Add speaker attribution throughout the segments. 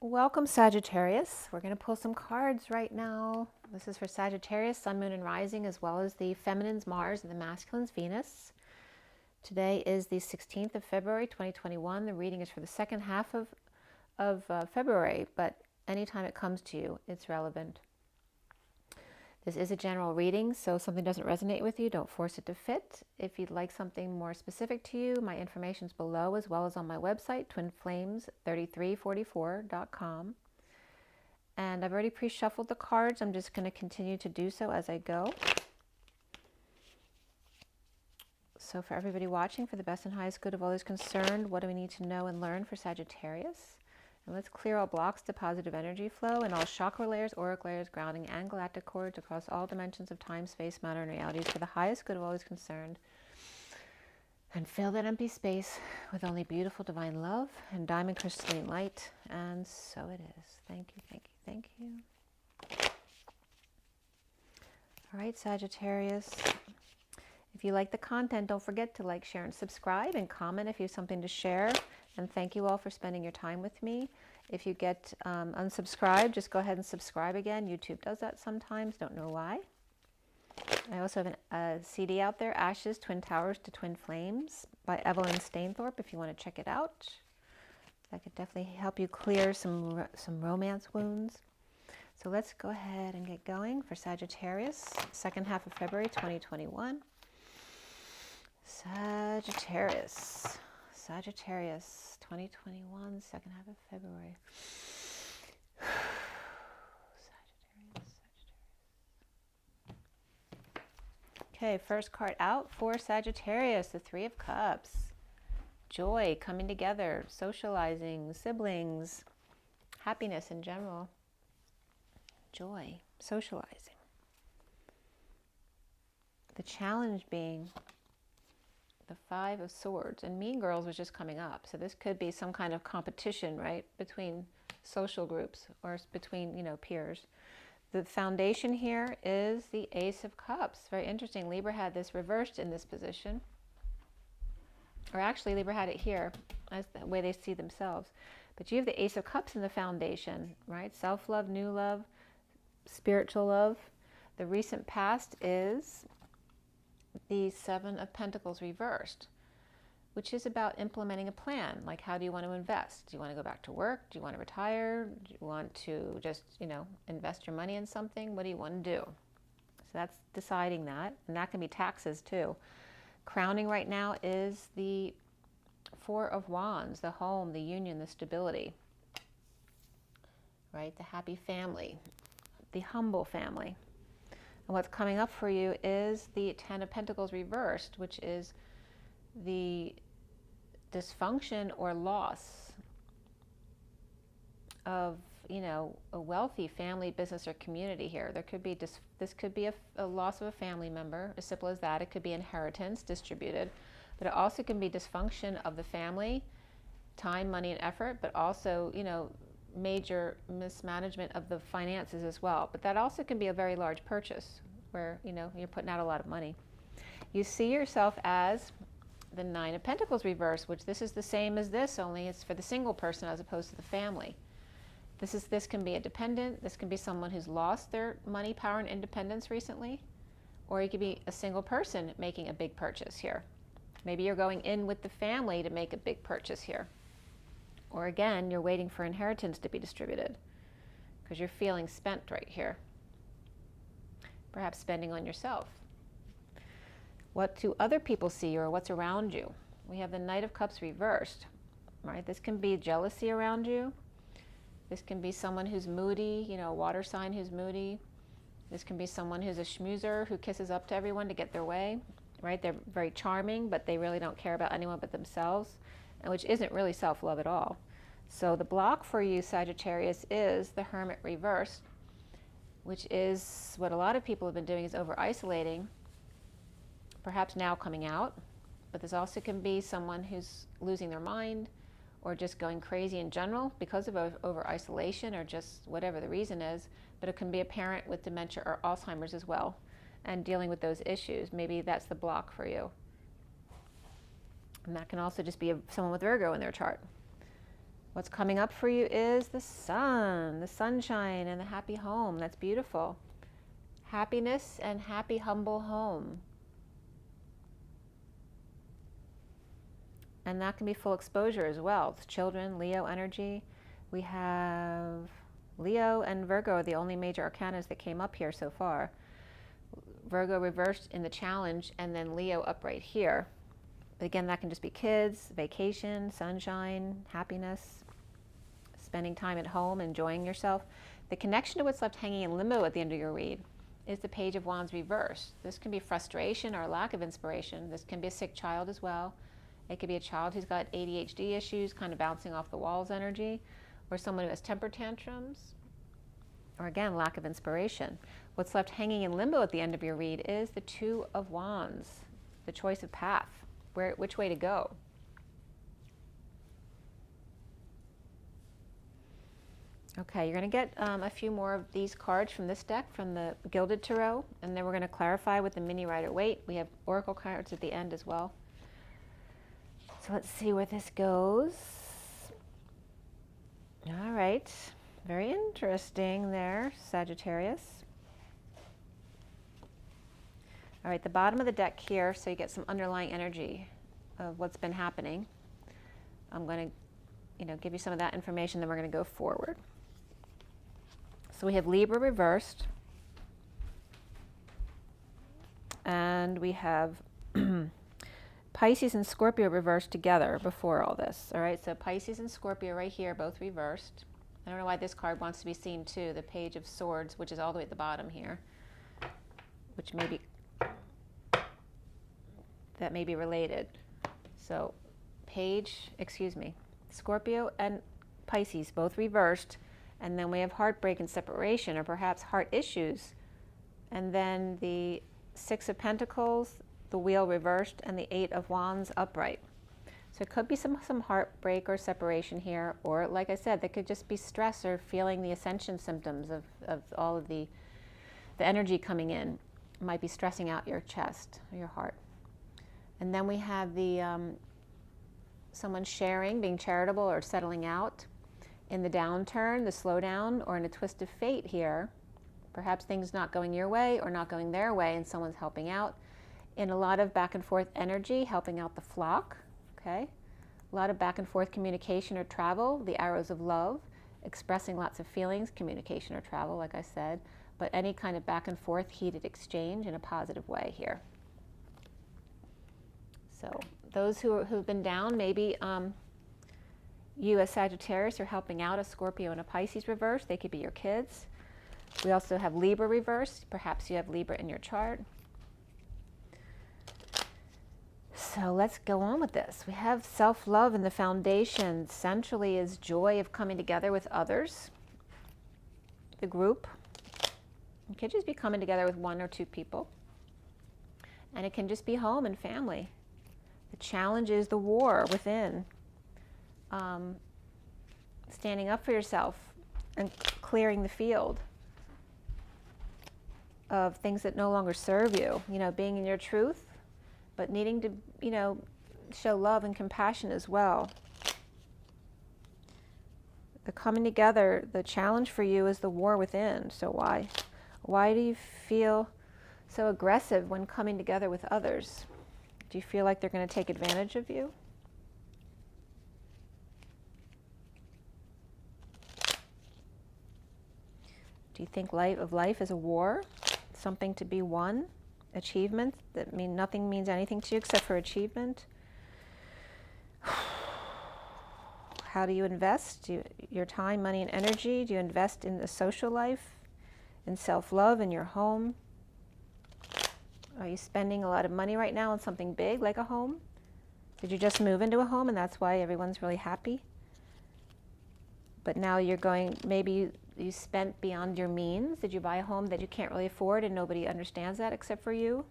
Speaker 1: Welcome, Sagittarius. We're going to pull some cards right now. This is for Sagittarius, Sun, Moon, and Rising, as well as the Feminine's Mars and the Masculine's Venus. Today is the 16th of February, 2021. The reading is for the second half of February, but anytime it comes to you, it's relevant. This is a general reading, so if something doesn't resonate with you, don't force it to fit. If you'd like something more specific to you, my information's below, as well as on my website, twinflames3344.com. And I've already pre-shuffled the cards. I'm just going to continue to do so as I go. So for everybody watching, for the best and highest good of all those concerned, what do we need to know and learn for Sagittarius? And let's clear all blocks to positive energy flow and all chakra layers, auric layers, grounding, and galactic cords across all dimensions of time, space, matter, and realities for the highest good of all those concerned. And fill that empty space with only beautiful divine love and diamond crystalline light. And so it is. Thank you, thank you, thank you. All right, Sagittarius. If you like the content, don't forget to like, share, and subscribe, and comment if you have something to share. And thank you all for spending your time with me. If you get unsubscribed, just go ahead and subscribe again. YouTube does that sometimes, don't know why. I also have a CD out there, Ashes, Twin Towers to Twin Flames by Evelyn Stainthorpe, if you want to check it out. That could definitely help you clear some romance wounds. So let's go ahead and get going for Sagittarius, second half of February 2021. Sagittarius, 2021, second half of February. Sagittarius. Okay, first card out for Sagittarius, the Three of Cups. Joy, coming together, socializing, siblings, happiness in general. Joy, socializing. The challenge being the Five of Swords, and Mean Girls was just coming up. So this could be some kind of competition, right, between social groups or between, peers. The foundation here is the Ace of Cups. Very interesting. Libra had this reversed in this position. Or actually, Libra had it here as the way they see themselves. But you have the Ace of Cups in the foundation, right? Self-love, new love, spiritual love. The recent past is the Seven of Pentacles Reversed, which is about implementing a plan. Like, how do you want to invest? Do you want to go back to work? Do you want to retire? Do you want to just, invest your money in something? What do you want to do? So that's deciding that. And that can be taxes too. Crowning right now is the Four of Wands, the home, the union, the stability, right? The happy family, the humble family. And what's coming up for you is the Ten of Pentacles Reversed, which is the dysfunction or loss of, a wealthy family, business, or community here. There could be this could be a loss of a family member, as simple as that. It could be inheritance distributed, but it also can be dysfunction of the family, time, money, and effort, but also, major mismanagement of the finances as well. But that also can be a very large purchase where, you're putting out a lot of money. You see yourself as the Nine of Pentacles Reversed, which this is the same as this, only it's for the single person as opposed to the family. This can be a dependent. This can be someone who's lost their money, power, and independence recently. Or you could be a single person making a big purchase here. Maybe you're going in with the family to make a big purchase here. Or again, you're waiting for inheritance to be distributed because you're feeling spent right here. Perhaps spending on yourself. What do other people see you, or what's around you? We have the Knight of Cups Reversed, right? This can be jealousy around you. This can be someone who's moody, a water sign who's moody. This can be someone who's a schmoozer who kisses up to everyone to get their way, right? They're very charming, but they really don't care about anyone but themselves, and which isn't really self-love at all. So the block for you, Sagittarius, is the Hermit Reverse, which is what a lot of people have been doing, is over-isolating, perhaps now coming out. But this also can be someone who's losing their mind or just going crazy in general because of over-isolation, or just whatever the reason is. But it can be a parent with dementia or Alzheimer's as well, and dealing with those issues. Maybe that's the block for you. And that can also just be someone with Virgo in their chart. What's coming up for you is the sun, the sunshine, and the happy home. That's beautiful. Happiness and happy, humble home. And that can be full exposure as well. It's children, Leo energy. We have Leo and Virgo are the only major arcanas that came up here so far. Virgo reversed in the challenge, and then Leo upright here. But again, that can just be kids, vacation, sunshine, happiness, spending time at home, enjoying yourself. The connection to what's left hanging in limbo at the end of your read is the Page of Wands reversed. This can be frustration or lack of inspiration. This can be a sick child as well. It could be a child who's got ADHD issues, kind of bouncing off the walls energy, or someone who has temper tantrums, or again, lack of inspiration. What's left hanging in limbo at the end of your read is the Two of Wands, the choice of path, which way to go. Okay, you're going to get a few more of these cards from this deck, from the Gilded Tarot, and then we're going to clarify with the Mini Rider-Waite. We have oracle cards at the end as well. So let's see where this goes. All right, very interesting there, Sagittarius. All right, the bottom of the deck here, so you get some underlying energy of what's been happening. I'm going to, give you some of that information, then we're going to go forward. So we have Libra reversed, and we have Pisces and Scorpio reversed together before all this. All right, so Pisces and Scorpio right here, both reversed. I don't know why this card wants to be seen too, the Page of Swords, which is all the way at the bottom here, which maybe that may be related. So Scorpio and Pisces both reversed, and then we have heartbreak and separation, or perhaps heart issues. And then the Six of Pentacles, the Wheel reversed, and the Eight of Wands upright. So it could be some heartbreak or separation here, or like I said, there could just be stress or feeling the ascension symptoms of all of the energy coming in. It might be stressing out your chest or your heart. And then we have the someone sharing, being charitable or settling out. In the downturn, the slowdown, or in a twist of fate here, perhaps things not going your way or not going their way, and someone's helping out. In a lot of back and forth energy, helping out the flock, okay? A lot of back and forth communication or travel, the arrows of love, expressing lots of feelings, communication or travel, like I said, but any kind of back and forth heated exchange in a positive way here. So those who've been down, maybe you as Sagittarius are helping out a Scorpio and a Pisces reverse. They could be your kids. We also have Libra reverse. Perhaps you have Libra in your chart. So let's go on with this. We have self-love in the foundation. Centrally is joy of coming together with others. The group. It could just be coming together with one or two people. And it can just be home and family. The challenge is the war within. Standing up for yourself and clearing the field of things that no longer serve you. Being in your truth, but needing to, show love and compassion as well. The coming together, the challenge for you is the war within. So why do you feel so aggressive when coming together with others? Do you feel like they're going to take advantage of you? Do you think life is a war? Something to be won? Achievement that nothing means anything to you except for achievement? How do you invest? Your time, money, and energy? Do you invest in the social life, in self-love, in your home? Are you spending a lot of money right now on something big like a home? Did you just move into a home and that's why everyone's really happy? But now you're going, maybe you spent beyond your means. Did you buy a home that you can't really afford and nobody understands that except for you?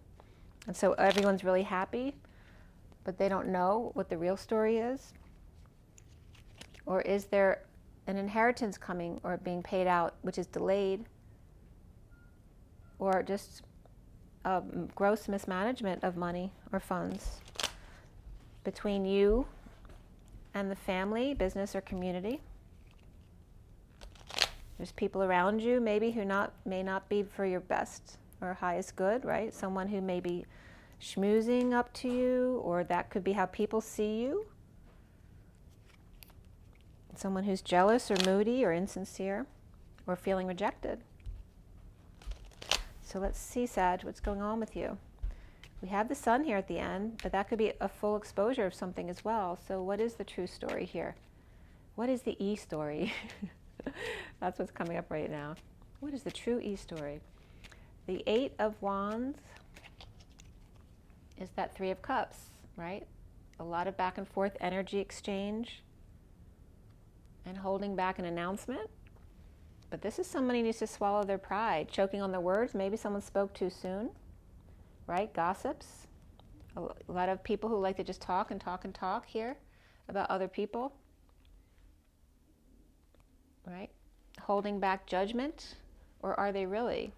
Speaker 1: And so everyone's really happy, but they don't know what the real story is? Or is there an inheritance coming or being paid out which is delayed? Or just gross mismanagement of money or funds between you and the family, business, or community. There's people around you maybe who may not be for your best or highest good, right? Someone who may be schmoozing up to you, or that could be how people see you. Someone who's jealous or moody or insincere or feeling rejected. So let's see, Sag, what's going on with you? We have the sun here at the end, but that could be a full exposure of something as well. So what is the true story here? What is the E-story? That's what's coming up right now. What is the true E-story? The Eight of Wands is that Three of Cups, right? A lot of back and forth energy exchange and holding back an announcement. But this is somebody who needs to swallow their pride, choking on their words. Maybe someone spoke too soon, right? Gossips. A lot of people who like to just talk and talk and talk here about other people, right? Holding back judgment, or are they really?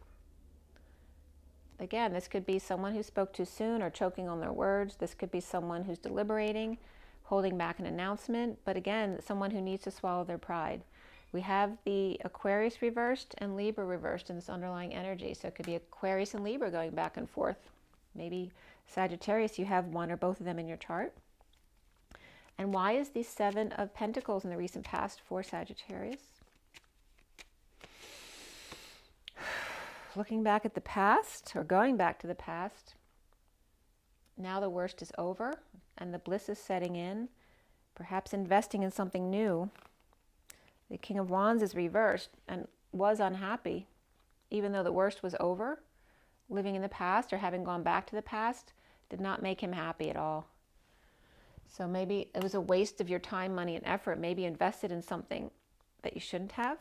Speaker 1: Again, this could be someone who spoke too soon or choking on their words. This could be someone who's deliberating, holding back an announcement. But again, someone who needs to swallow their pride. We have the Aquarius reversed and Libra reversed in this underlying energy. So it could be Aquarius and Libra going back and forth. Maybe Sagittarius, you have one or both of them in your chart. And why is the Seven of Pentacles in the recent past for Sagittarius? Looking back at the past, or going back to the past, now the worst is over and the bliss is setting in, perhaps investing in something new. The King of Wands is reversed and was unhappy, even though the worst was over. Living in the past or having gone back to the past did not make him happy at all. So maybe it was a waste of your time, money, and effort. Maybe invested in something that you shouldn't have.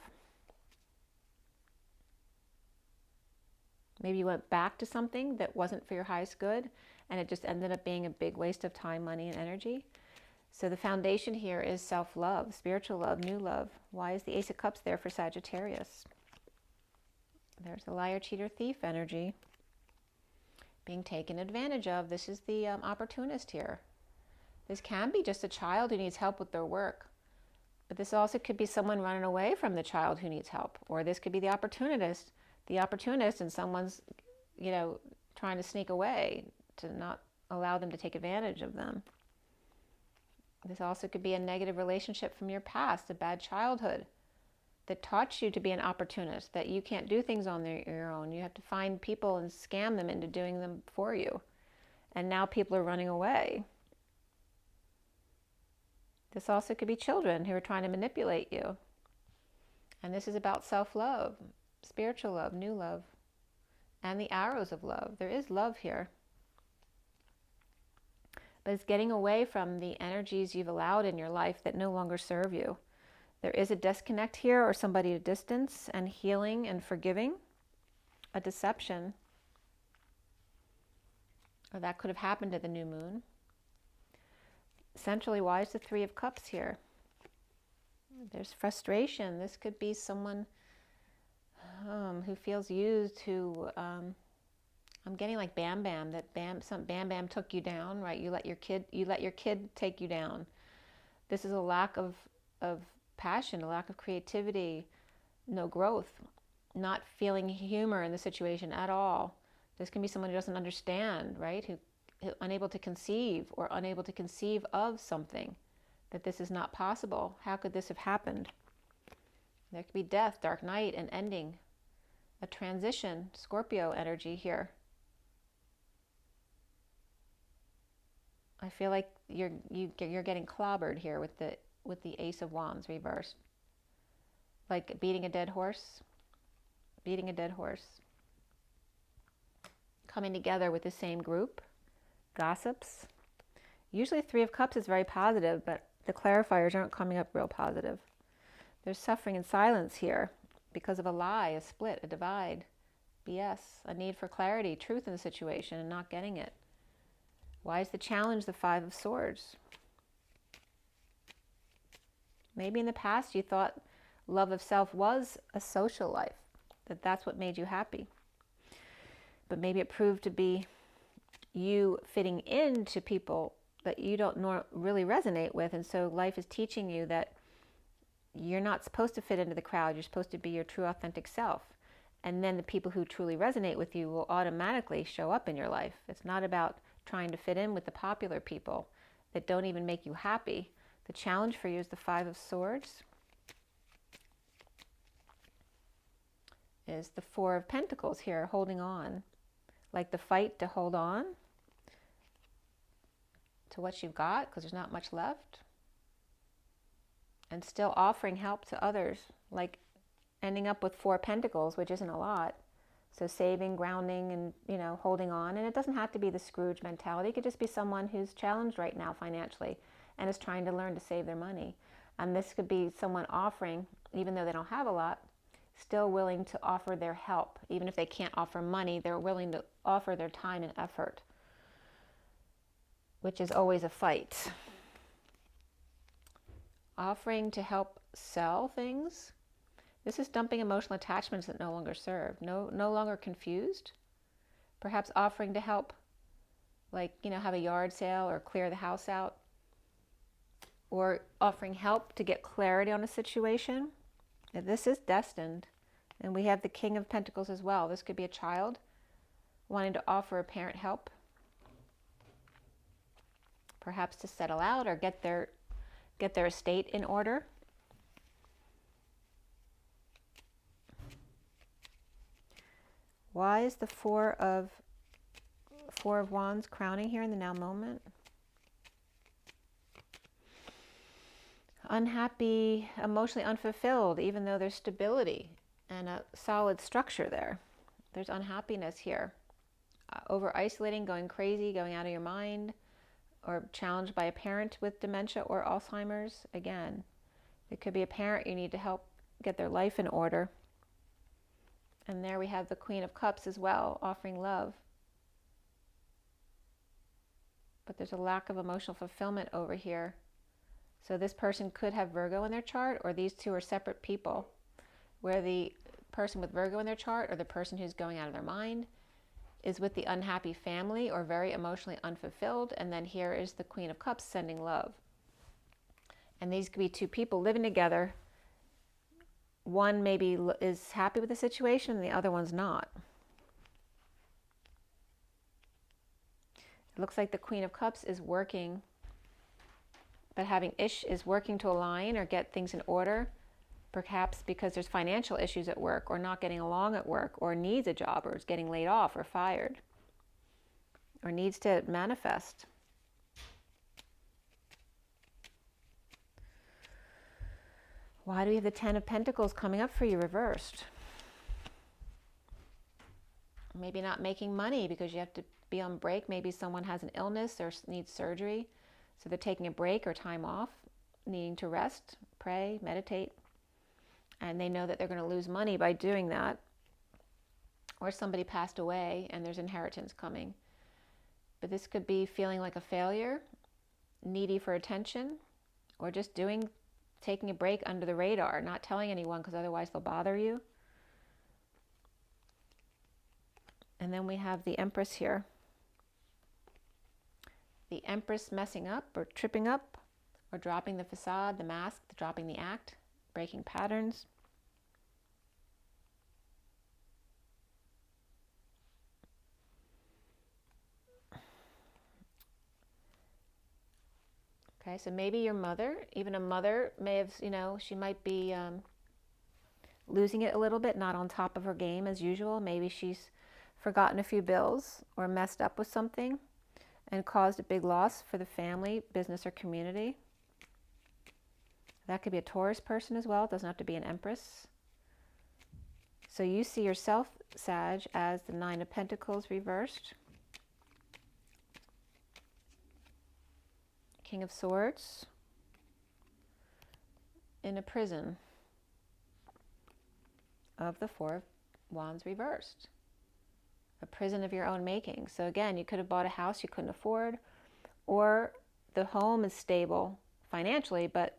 Speaker 1: Maybe you went back to something that wasn't for your highest good, and it just ended up being a big waste of time, money, and energy. So the foundation here is self-love, spiritual love, new love. Why is the Ace of Cups there for Sagittarius? There's the liar, cheater, thief energy being taken advantage of. This is the opportunist here. This can be just a child who needs help with their work, but this also could be someone running away from the child who needs help, or this could be the opportunist and someone's, trying to sneak away to not allow them to take advantage of them. This also could be a negative relationship from your past, a bad childhood that taught you to be an opportunist, that you can't do things on your own. You have to find people and scam them into doing them for you. And now people are running away. This also could be children who are trying to manipulate you. And this is about self-love, spiritual love, new love, and the arrows of love. There is love here. But it's getting away from the energies you've allowed in your life that no longer serve you. There is a disconnect here, or somebody at a distance, and healing and forgiving, a deception. Or that could have happened at the new moon. Centrally, why is the Three of Cups here? There's frustration. This could be someone who feels used, who I'm getting like Bam Bam, that Bam Bam took you down, right? You let your kid take you down. This is a lack of passion, a lack of creativity, no growth, not feeling humor in the situation at all. This can be someone who doesn't understand, right? Who unable to conceive or unable to conceive of something, that this is not possible. How could this have happened? There could be death, dark night, an ending, a transition, Scorpio energy here. I feel like you're getting clobbered here with the Ace of Wands reversed. Like beating a dead horse. Beating a dead horse. Coming together with the same group. Gossips. Usually Three of Cups is very positive, but the clarifiers aren't coming up real positive. There's suffering and silence here because of a lie, a split, a divide, BS, a need for clarity, truth in the situation and not getting it. Why is the challenge the Five of Swords? Maybe in the past you thought love of self was a social life, that that's what made you happy. But maybe it proved to be you fitting into people that you don't really resonate with. And so life is teaching you that you're not supposed to fit into the crowd. You're supposed to be your true authentic self. And then the people who truly resonate with you will automatically show up in your life. It's not about trying to fit in with the popular people that don't even make you happy. The challenge for you is the Five of Swords, is the Four of Pentacles here, holding on. Like the fight to hold on to what you've got, because there's not much left. And still offering help to others, like ending up with Four Pentacles, which isn't a lot. So saving, grounding, and, you know, holding on. And it doesn't have to be the Scrooge mentality. It could just be someone who's challenged right now financially and is trying to learn to save their money. And this could be someone offering, even though they don't have a lot, still willing to offer their help. Even if they can't offer money, they're willing to offer their time and effort, which is always a fight. Offering to help sell things. This is dumping emotional attachments that no longer serve, no longer confused. Perhaps offering to help, like, you know, have a yard sale or clear the house out. Or offering help to get clarity on a situation. And this is destined. And we have the King of Pentacles as well. This could be a child wanting to offer a parent help. Perhaps to settle out or get their estate in order. Why is the Four of Wands crowning here in the now moment? Unhappy, emotionally unfulfilled, even though there's stability and a solid structure there. There's unhappiness here. Over isolating, going crazy, going out of your mind, or challenged by a parent with dementia or Alzheimer's. Again, it could be a parent you need to help get their life in order. And there we have the Queen of Cups as well, offering love. But there's a lack of emotional fulfillment over here. So this person could have Virgo in their chart, or these two are separate people, where the person with Virgo in their chart, or the person who's going out of their mind, is with the unhappy family or very emotionally unfulfilled. And then here is the Queen of Cups sending love. And these could be two people living together. One maybe is happy with the situation and the other one's not. It looks like the Queen of Cups is working, but is working to align or get things in order, perhaps because there's financial issues at work, or not getting along at work, or needs a job, or is getting laid off or fired, or needs to manifest. Why do we have the Ten of Pentacles coming up for you reversed? Maybe not making money because you have to be on break. Maybe someone has an illness or needs surgery, so they're taking a break or time off, needing to rest, pray, meditate. And they know that they're going to lose money by doing that. Or somebody passed away and there's inheritance coming. But this could be feeling like a failure, needy for attention, or just taking a break under the radar, not telling anyone because otherwise they'll bother you. And then we have the Empress here. The Empress messing up or tripping up, or dropping the facade, the mask, dropping the act, breaking patterns. Okay, so maybe your mother, even a mother may have, she might be losing it a little bit, not on top of her game as usual. Maybe she's forgotten a few bills or messed up with something and caused a big loss for the family, business, or community. That could be a Taurus person as well. It doesn't have to be an Empress. So you see yourself, Sag, as the Nine of Pentacles reversed. King of Swords in a prison of the Four of Wands reversed. A prison of your own making. So again, you could have bought a house you couldn't afford, or the home is stable financially, but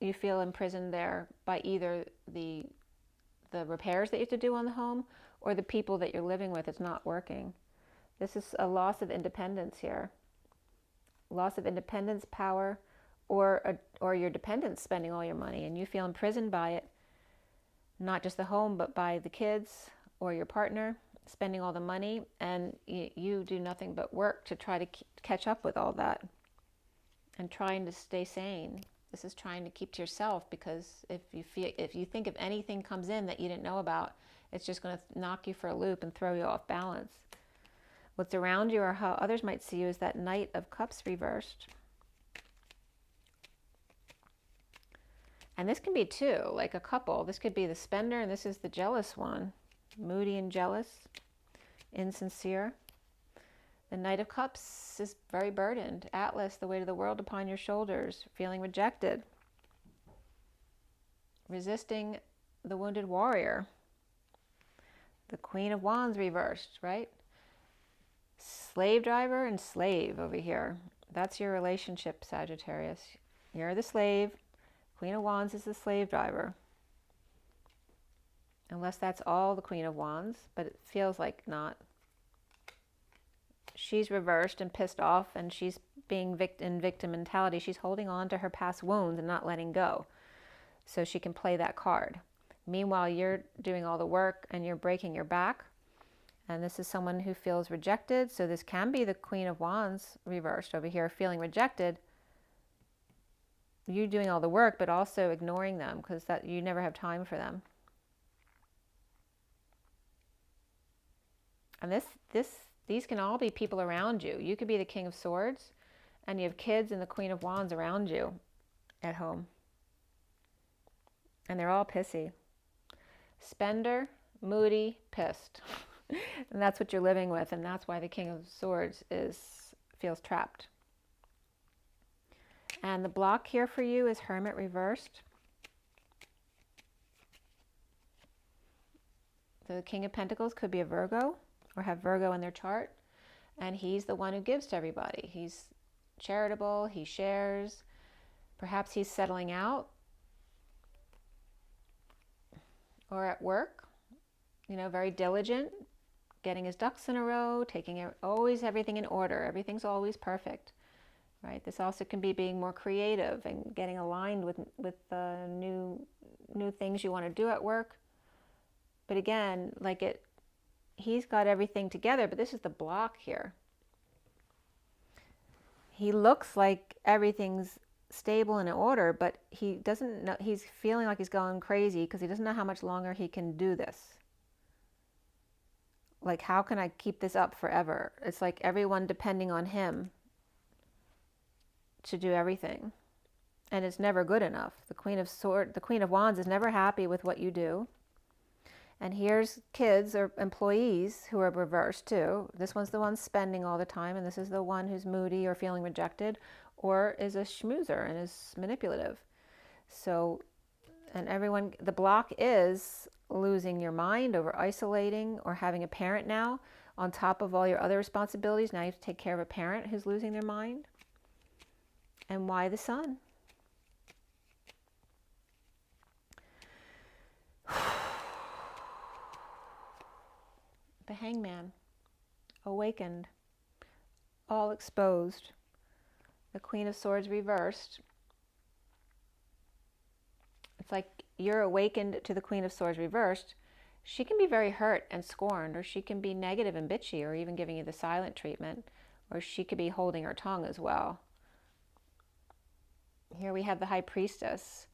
Speaker 1: you feel imprisoned there by either the repairs that you have to do on the home, or the people that you're living with. It's not working. This is a loss of independence here. loss of independence, power, or your dependents spending all your money and you feel imprisoned by it, not just the home, but by the kids or your partner spending all the money, and you do nothing but work to try to catch up with all that and trying to stay sane. This is trying to keep to yourself, because if you think if anything comes in that you didn't know about, it's just going to knock you for a loop and throw you off balance. What's around you or how others might see you is that Knight of Cups reversed. And this can be two, like a couple. This could be the spender and this is the jealous one. Moody and jealous, insincere. The Knight of Cups is very burdened. Atlas, the weight of the world upon your shoulders, feeling rejected. Resisting the wounded warrior. The Queen of Wands reversed, right? Slave driver and slave over here. That's your relationship, Sagittarius. You're the slave. Queen of Wands is the slave driver. Unless that's all the Queen of Wands, but it feels like not. She's reversed and pissed off, and she's being in victim mentality. She's holding on to her past wounds and not letting go, so she can play that card. Meanwhile, you're doing all the work and you're breaking your back. And this is someone who feels rejected. So this can be the Queen of Wands reversed over here, feeling rejected. You doing all the work, but also ignoring them because that you never have time for them. And these can all be people around you. You could be the King of Swords, and you have kids and the Queen of Wands around you at home. And they're all pissy. Spender, moody, pissed. And that's what you're living with, and that's why the King of Swords feels trapped. And the block here for you is Hermit Reversed. The King of Pentacles could be a Virgo or have Virgo in their chart, and he's the one who gives to everybody. He's charitable, he shares. Perhaps he's settling out or at work, very diligent, getting his ducks in a row, taking always everything in order. Everything's always perfect, right? This also can be being more creative and getting aligned with new things you want to do at work. But again, he's got everything together, but this is the block here. He looks like everything's stable and in order, but he doesn't know. He's feeling like he's going crazy because he doesn't know how much longer he can do this. Like, how can I keep this up forever? It's like everyone depending on him to do everything, and it's never good enough. The Queen of Wands is never happy with what you do. And here's kids or employees who are reversed too. This one's the one spending all the time, and this is the one who's moody or feeling rejected or is a schmoozer and is manipulative. So, and everyone, the block is losing your mind over isolating or having a parent now on top of all your other responsibilities. Now you have to take care of a parent who's losing their mind. And why the Sun? The Hangman, awakened, all exposed. The Queen of Swords reversed. It's like you're awakened to the Queen of Swords reversed. She can be very hurt and scorned, or she can be negative and bitchy, or even giving you the silent treatment, or she could be holding her tongue as well. Here we have the High Priestess.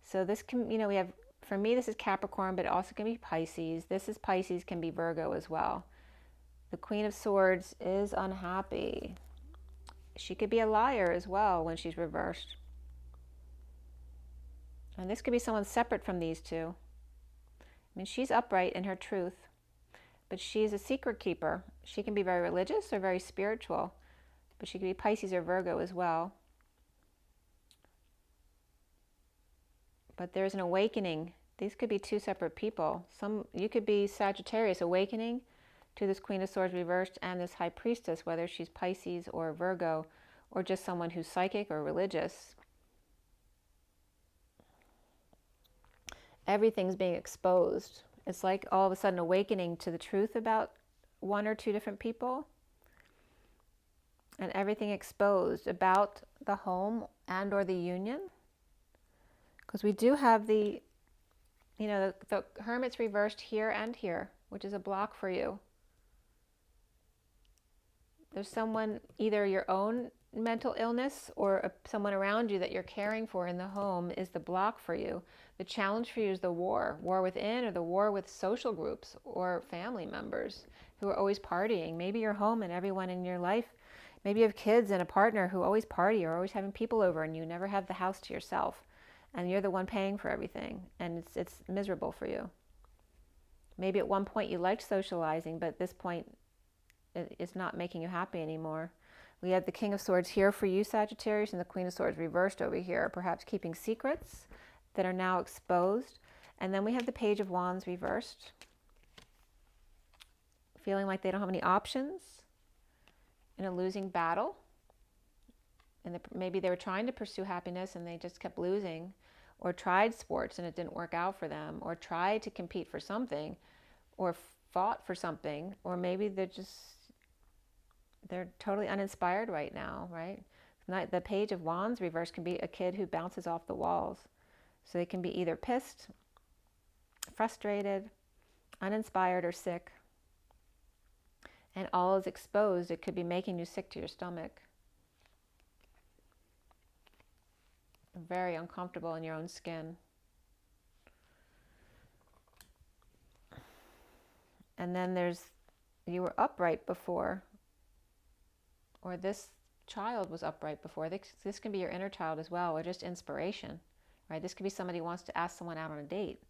Speaker 1: So this can, we have, for me, this is Capricorn, but it also can be Pisces. This is Pisces, can be Virgo as well. The Queen of Swords is unhappy. She could be a liar as well when she's reversed. And this could be someone separate from these two. I mean, she's upright in her truth, but she's a secret keeper. She can be very religious or very spiritual, but she could be Pisces or Virgo as well. But there's an awakening. These could be two separate people. You could be Sagittarius awakening to this Queen of Swords reversed and this High Priestess, whether she's Pisces or Virgo, or just someone who's psychic or religious. Everything's being exposed. It's like all of a sudden awakening to the truth about one or two different people. and everything exposed about the home and or the union. Because we do have the, you know, the Hermit's reversed here and here, which is a block for you. There's someone, either your own mental illness or someone around you that you're caring for in the home is the block for you. The challenge for you is the war within, or the war with social groups or family members who are always partying. Maybe you're home and everyone in your life, maybe you have kids and a partner who always party or always having people over, and you never have the house to yourself, and you're the one paying for everything, and it's miserable for you. Maybe at one point you liked socializing, but at this point it's not making you happy anymore. We have the King of Swords here for you, Sagittarius, and the Queen of Swords reversed over here, perhaps keeping secrets that are now exposed. And then we have the Page of Wands reversed, feeling like they don't have any options in a losing battle. And maybe they were trying to pursue happiness and they just kept losing, or tried sports and it didn't work out for them, or tried to compete for something, or fought for something, or maybe they're totally uninspired right now, right? The Page of Wands reverse can be a kid who bounces off the walls. So they can be either pissed, frustrated, uninspired, or sick. And all is exposed. It could be making you sick to your stomach. Very uncomfortable in your own skin. And then you were upright before, or this child was upright before. This can be your inner child as well, or just inspiration, right? This could be somebody who wants to ask someone out on a date.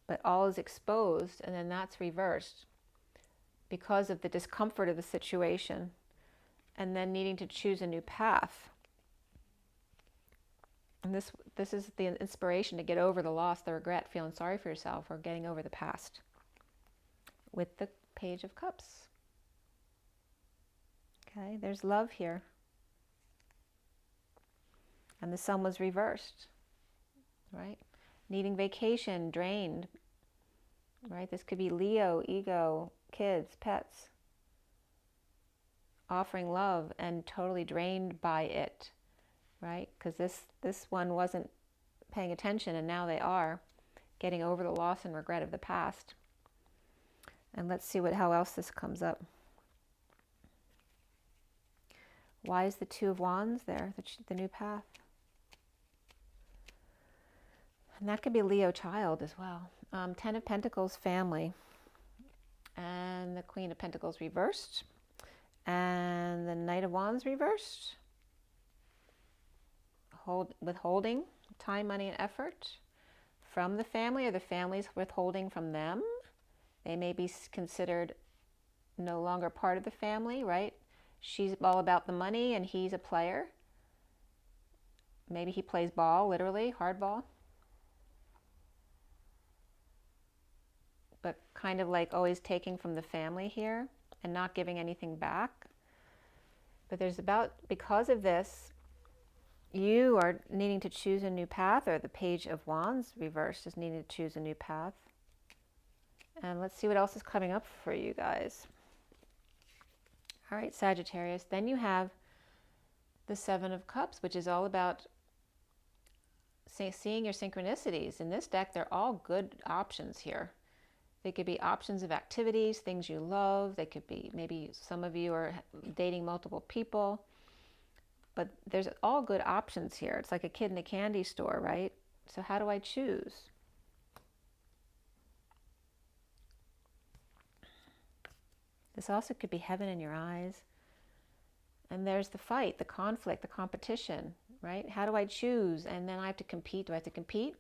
Speaker 1: But all is exposed, and then that's reversed because of the discomfort of the situation, and then needing to choose a new path. And this is the inspiration to get over the loss, the regret, feeling sorry for yourself, or getting over the past with the Page of Cups. Okay, there's love here. And the Sun was reversed, right? Needing vacation, drained, right? This could be Leo, ego, kids, pets. Offering love and totally drained by it, right? Because this one wasn't paying attention, and now they are getting over the loss and regret of the past. And let's see how else this comes up. Why is the Two of Wands there, the new path? And that could be Leo child as well. Ten of Pentacles family. And the Queen of Pentacles reversed. And the Knight of Wands reversed. Withholding time, money, and effort from the family, or the family's withholding from them. They may be considered no longer part of the family, right? She's all about the money and he's a player. Maybe he plays ball, literally, hardball. But kind of like always taking from the family here and not giving anything back. But because of this, you are needing to choose a new path, or the Page of Wands reversed is needing to choose a new path. And let's see what else is coming up for you guys. All right, Sagittarius. Then you have the Seven of Cups, which is all about seeing your synchronicities. In this deck, they're all good options here. They could be options of activities, things you love. They could be, maybe some of you are dating multiple people. But there's all good options here. It's like a kid in a candy store, right? So how do I choose? This also could be heaven in your eyes. And there's the fight, the conflict, the competition, right? How do I choose? And then I have to compete. Do I have to compete?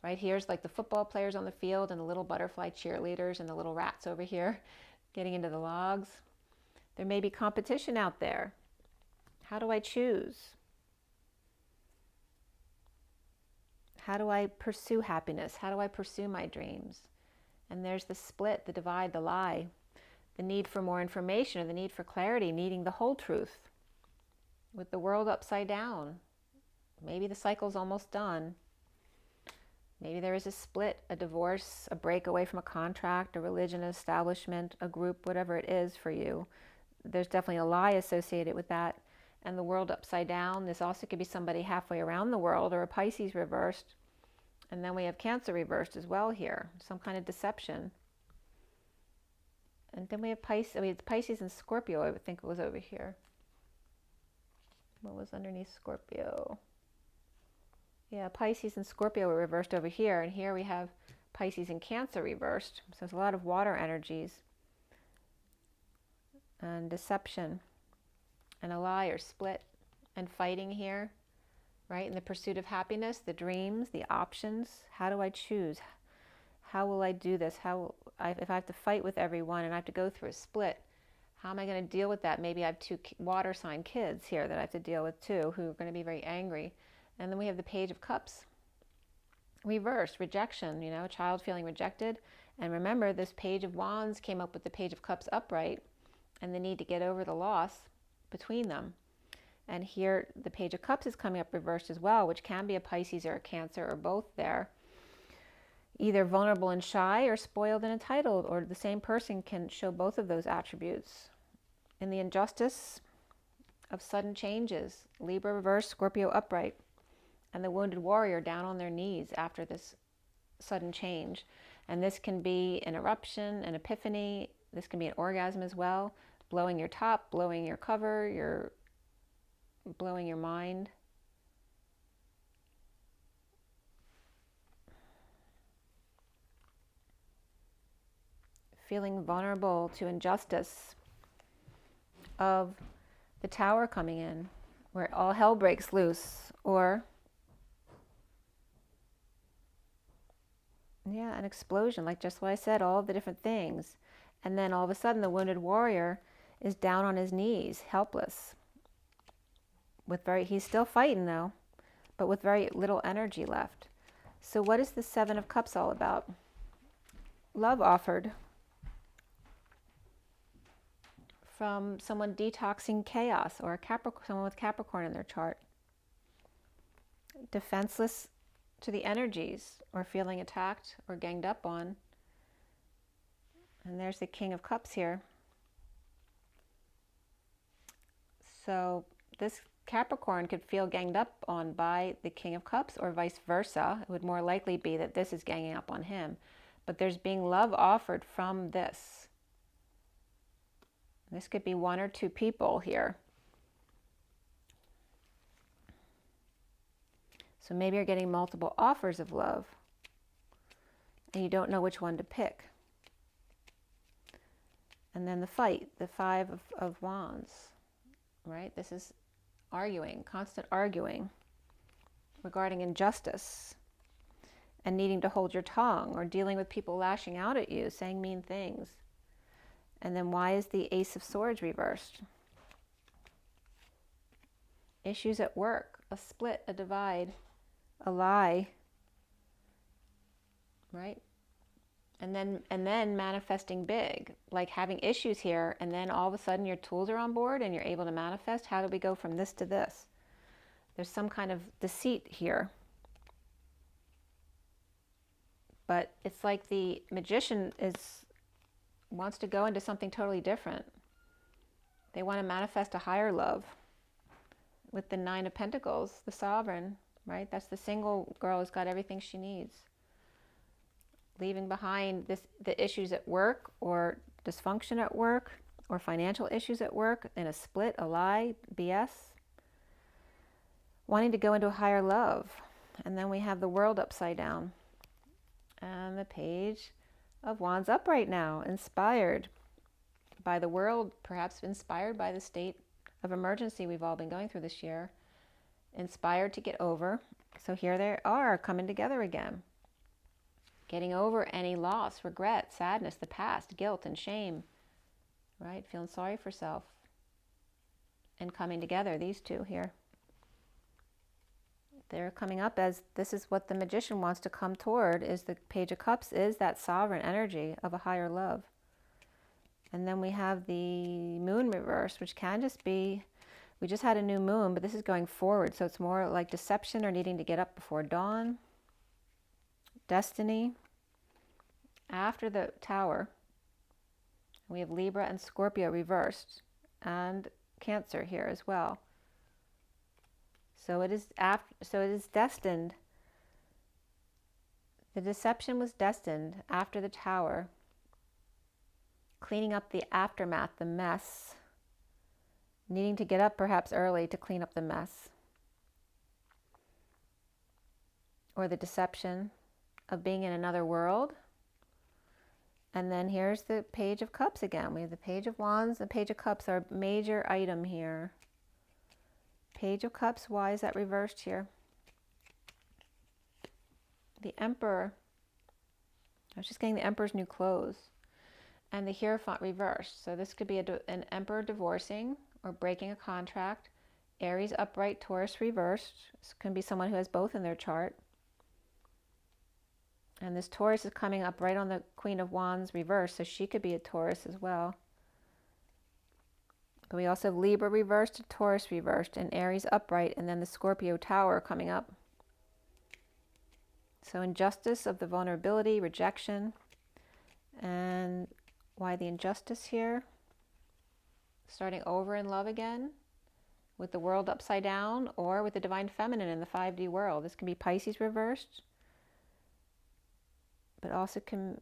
Speaker 1: Right, here's like the football players on the field and the little butterfly cheerleaders and the little rats over here getting into the logs. There may be competition out there. How do I choose? How do I pursue happiness? How do I pursue my dreams? And there's the split, the divide, the lie, the need for more information, or the need for clarity, needing the whole truth. With the world upside down, maybe the cycle's almost done. Maybe there is a split, a divorce, a break away from a contract, a religion, an establishment, a group, whatever it is for you. there's definitely a lie associated with that. And the world upside down. This also could be somebody halfway around the world, or a Pisces reversed. And then we have Cancer reversed as well here. Some kind of deception. And then we have Pisces and Scorpio, I would think it was over here. What was underneath Scorpio? Yeah, Pisces and Scorpio were reversed over here. And here we have Pisces and Cancer reversed. So there's a lot of water energies. And deception. And a lie or split. And fighting here. Right? In the pursuit of happiness, the dreams, the options. How do I choose? How will I do this? If I have to fight with everyone and I have to go through a split, how am I going to deal with that? Maybe I have 2 water sign kids here that I have to deal with too, who are going to be very angry. And then we have the Page of Cups reversed, rejection, you know, a child feeling rejected. And remember, this Page of Wands came up with the Page of Cups upright and the need to get over the loss between them. And here the Page of Cups is coming up reversed as well, which can be a Pisces or a Cancer or both there. Either vulnerable and shy or spoiled and entitled, or the same person can show both of those attributes. In the injustice of sudden changes, Libra reversed, Scorpio upright, and the wounded warrior down on their knees after this sudden change. And this can be an eruption, an epiphany. This can be an orgasm as well. Blowing your top, blowing your cover, blowing your mind. Feeling vulnerable to injustice of the Tower coming in, where all hell breaks loose, or an explosion, like just what I said, all of the different things. And then all of a sudden the wounded warrior is down on his knees, helpless. He's still fighting though, but with very little energy left. So what is the Seven of Cups all about? Love offered. From someone detoxing chaos, or someone with Capricorn in their chart. Defenseless to the energies, or feeling attacked or ganged up on. And there's the King of Cups here. So this Capricorn could feel ganged up on by the King of Cups, or vice versa. It would more likely be that this is ganging up on him. But there's being love offered from this. This could be 1 or 2 people here. So maybe you're getting multiple offers of love and you don't know which one to pick. And then the fight, the Five of Wands, right? This is arguing, constant arguing regarding injustice and needing to hold your tongue, or dealing with people lashing out at you, saying mean things. And then why is the Ace of Swords reversed? Issues at work, a split, a divide, a lie, right? And then manifesting big, like having issues here, and then all of a sudden your tools are on board and you're able to manifest. How do we go from this to this? There's some kind of deceit here. But it's like the magician wants to go into something totally different. They want to manifest a higher love with the Nine of Pentacles, the sovereign, right? That's the single girl who's got everything she needs. Leaving behind the issues at work, or dysfunction at work, or financial issues at work, in a split, a lie, BS. Wanting to go into a higher love. And then we have the World upside down. And the Page of Wands upright now, inspired by the world, perhaps inspired by the state of emergency we've all been going through this year. Inspired to get over. So here they are, coming together again. Getting over any loss, regret, sadness, the past, guilt and shame, right? Feeling sorry for self. And coming together, these two here. They're coming up as, this is what the magician wants to come toward, is the Page of Cups, is that sovereign energy of a higher love. And then we have the Moon reverse, which can just be, we just had a new moon, but this is going forward. So it's more like deception, or needing to get up before dawn. Destiny. After the Tower, we have Libra and Scorpio reversed. and Cancer here as well. So it is destined. The deception was destined after the Tower, cleaning up the aftermath, the mess, needing to get up perhaps early to clean up the mess, or the deception of being in another world. And then here's the Page of Cups again. We have the Page of Wands, the Page of Cups, our major item here. Page of Cups, why is that reversed here? The Emperor. I was just getting the Emperor's new clothes. And the Hierophant reversed. So this could be an Emperor divorcing or breaking a contract. Aries upright, Taurus reversed. This can be someone who has both in their chart. And this Taurus is coming up right on the Queen of Wands reversed, so she could be a Taurus as well. But we also have Libra reversed, Taurus reversed, and Aries upright, and then the Scorpio Tower coming up. So injustice of the vulnerability, rejection, and why the injustice here? Starting over in love again, with the world upside down, or with the Divine Feminine in the 5D world. This can be Pisces reversed. But also can,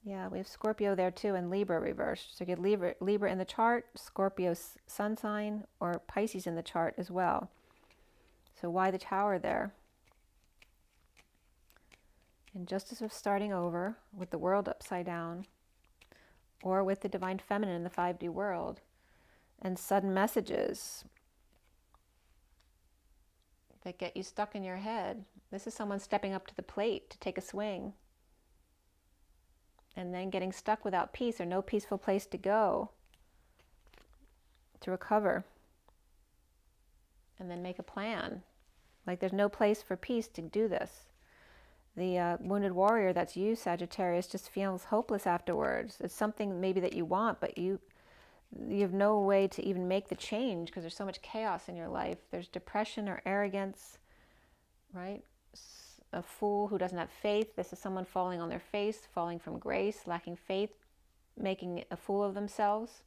Speaker 1: yeah, we have Scorpio there too, and Libra reversed. So you get Libra in the chart, Scorpio sun sign, or Pisces in the chart as well. So why the Tower there? Injustice of starting over with the world upside down, or with the Divine Feminine in the 5D world, and sudden messages that get you stuck in your head. This is someone stepping up to the plate to take a swing, and then getting stuck without peace, or no peaceful place to go to recover, and then make a plan. Like there's no place for peace to do this. The wounded warrior, that's you, Sagittarius, just feels hopeless afterwards. It's something maybe that you want, but you have no way to even make the change because there's so much chaos in your life. There's depression or arrogance, right? A fool who doesn't have faith. This is someone falling on their face, falling from grace, lacking faith, making a fool of themselves.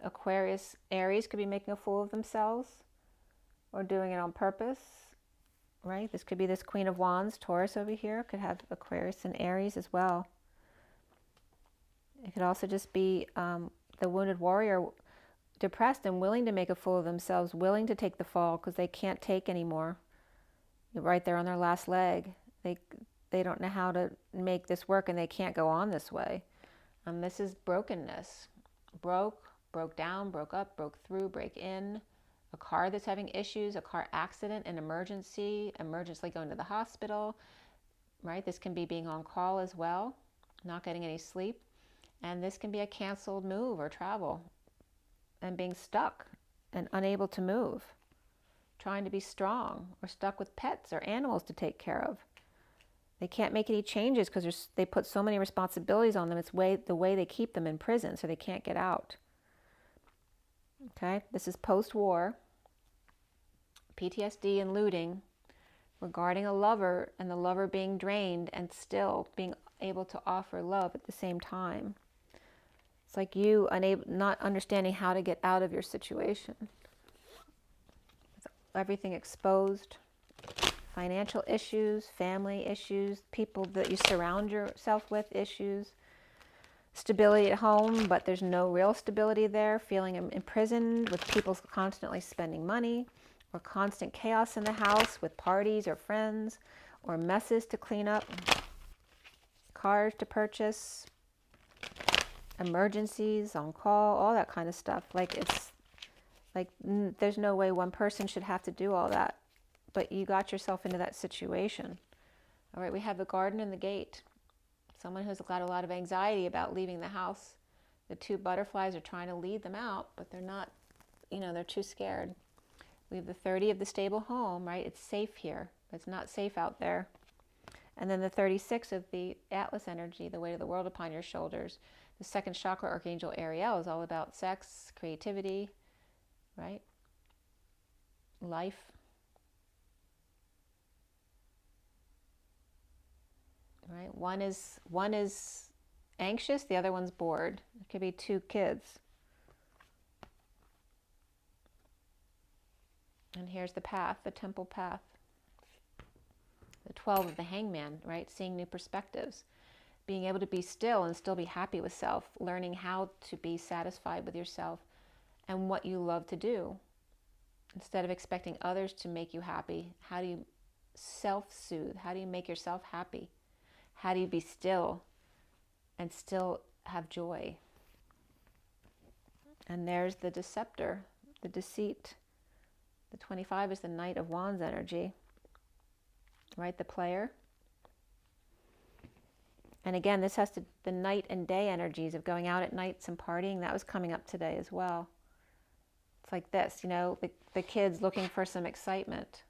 Speaker 1: Aquarius, Aries could be making a fool of themselves or doing it on purpose, right? This could be this Queen of Wands, Taurus over here. Could have Aquarius and Aries as well. It could also just be the wounded warrior, depressed and willing to make a fool of themselves, willing to take the fall because they can't take anymore. Right there on their last leg. They don't know how to make this work, and they can't go on this way. This is brokenness. Broke down, broke up, broke through, break in. A car that's having issues, a car accident, an emergency going to the hospital, right? This can be being on call as well, not getting any sleep. And this can be a canceled move or travel and being stuck and unable to move. Trying to be strong, or stuck with pets or animals to take care of. They can't make any changes because they put so many responsibilities on them. It's the way they keep them in prison, so they can't get out. Okay, this is post-war, PTSD and looting, regarding a lover and the lover being drained and still being able to offer love at the same time. It's like you not understanding how to get out of your situation. Everything exposed, financial issues, family issues, people that you surround yourself with issues, stability at home, but there's no real stability there, feeling imprisoned with people constantly spending money, or constant chaos in the house with parties or friends, or messes to clean up, cars to purchase, emergencies, on call, all that kind of stuff. There's no way one person should have to do all that, but you got yourself into that situation. All right, we have the Garden and the Gate. Someone who's got a lot of anxiety about leaving the house. The two butterflies are trying to lead them out, but they're not, they're too scared. We have the 30 of the stable home, right? It's safe here, but it's not safe out there. And then the 36 of the Atlas energy, the weight of the world upon your shoulders. The second chakra, Archangel Ariel, is all about sex, creativity, right? Life. Right? One is anxious, the other one's bored. It could be two kids. And here's the path, the temple path. The 12 of the hangman, right? Seeing new perspectives. Being able to be still and still be happy with self. Learning how to be satisfied with yourself and what you love to do. Instead of expecting others to make you happy, how do you self-soothe? How do you make yourself happy? How do you be still and still have joy? And there's the deceptor, the deceit. The 25 is the Knight of Wands energy, right? The player. And again, this has to, the night and day energies of going out at nights and partying, that was coming up today as well. It's like this, you know, the kids looking for some excitement.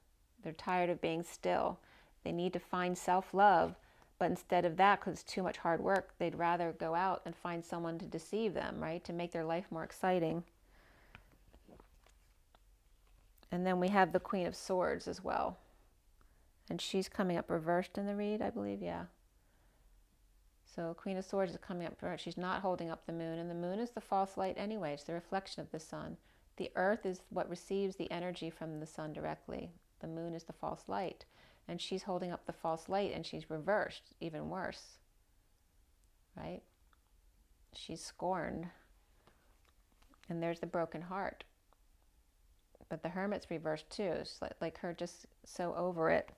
Speaker 1: They're tired of being still. They need to find self-love, but instead of that, because it's too much hard work, they'd rather go out and find someone to deceive them, right? To make their life more exciting. And then we have the Queen of Swords as well. And she's coming up reversed in the read, I believe, yeah. So Queen of Swords is coming up reversed. She's not holding up the moon, and the moon is the false light anyway. It's the reflection of the sun. The earth is what receives the energy from the sun directly. The moon is the false light. And she's holding up the false light, and she's reversed, even worse. Right? She's scorned. And there's the broken heart. But the Hermit's reversed too. It's like her just so over it.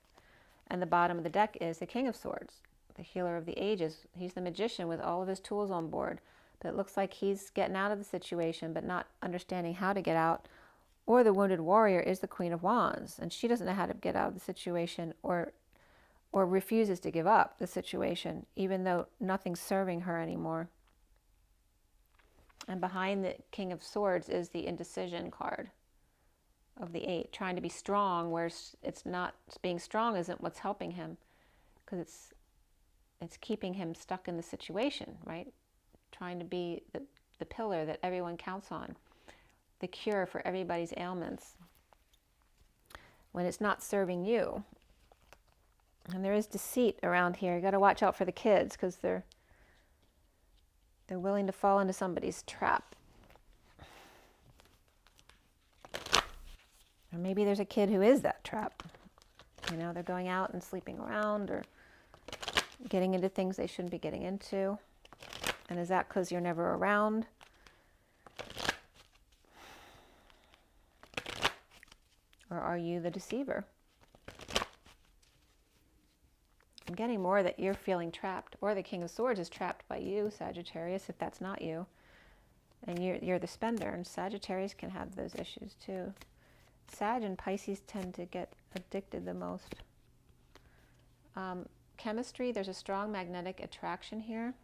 Speaker 1: And the bottom of the deck is the King of Swords, the healer of the ages. He's the magician with all of his tools on board. But it looks like he's getting out of the situation, but not understanding how to get out. Or the wounded warrior is the Queen of Wands, and she doesn't know how to get out of the situation, or refuses to give up the situation, even though nothing's serving her anymore. And behind the King of Swords is the indecision card of the 8, trying to be strong, where it's not, being strong isn't what's helping him, because it's keeping him stuck in the situation, right? Trying to be the pillar that everyone counts on, the cure for everybody's ailments, when it's not serving you. And there is deceit around here. You got to watch out for the kids, because they're willing to fall into somebody's trap. Or maybe there's a kid who is that trap. You know, they're going out and sleeping around, or getting into things they shouldn't be getting into. And is that because you're never around? Or are you the deceiver? I'm getting more that you're feeling trapped, or the King of Swords is trapped by you, Sagittarius, if that's not you. And you're the spender, and Sagittarius can have those issues too. Sag and Pisces tend to get addicted the most. Chemistry, there's a strong magnetic attraction here.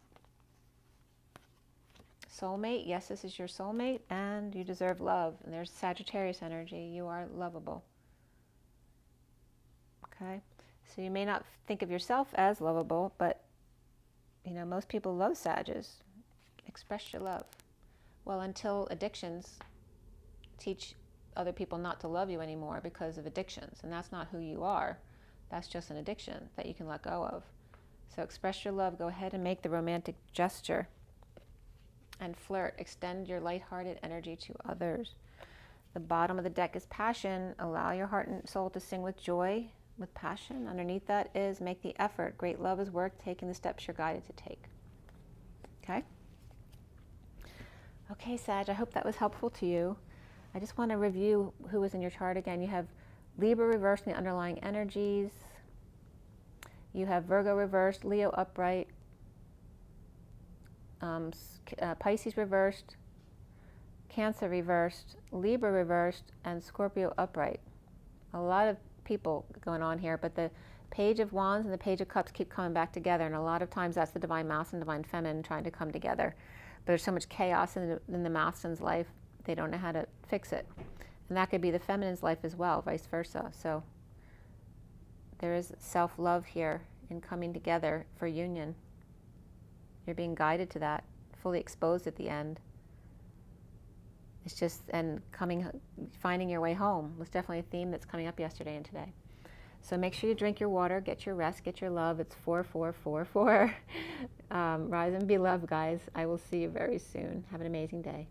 Speaker 1: Soulmate, yes, this is your soulmate, and you deserve love. And there's Sagittarius energy. You are lovable. Okay? So you may not think of yourself as lovable, but, you know, most people love Sages. Express your love. Well, until addictions teach other people not to love you anymore because of addictions. And that's not who you are. That's just an addiction that you can let go of. So express your love. Go ahead and make the romantic gesture. And flirt. Extend your lighthearted energy to others. The bottom of the deck is passion. Allow your heart and soul to sing with joy, with passion. Underneath that is make the effort. Great love is worth taking the steps you're guided to take. Okay? Okay, Sag, I hope that was helpful to you. I just want to review who is in your chart again. You have Libra reversed in the underlying energies. You have Virgo reversed, Leo upright, Pisces reversed, Cancer reversed, Libra reversed, and Scorpio upright. A lot of people going on here, but the Page of Wands and the Page of Cups keep coming back together, and a lot of times that's the Divine Masculine, Divine Feminine trying to come together. But there's so much chaos in the masculine's life, they don't know how to fix it. And that could be the feminine's life as well, vice versa. So there is self-love here in coming together for union. You're being guided to that, fully exposed at the end. It's just, and finding your way home was definitely a theme that's coming up yesterday and today. So make sure you drink your water, get your rest, get your love. It's 4444. Rise and be loved, guys. I will see you very soon. Have an amazing day.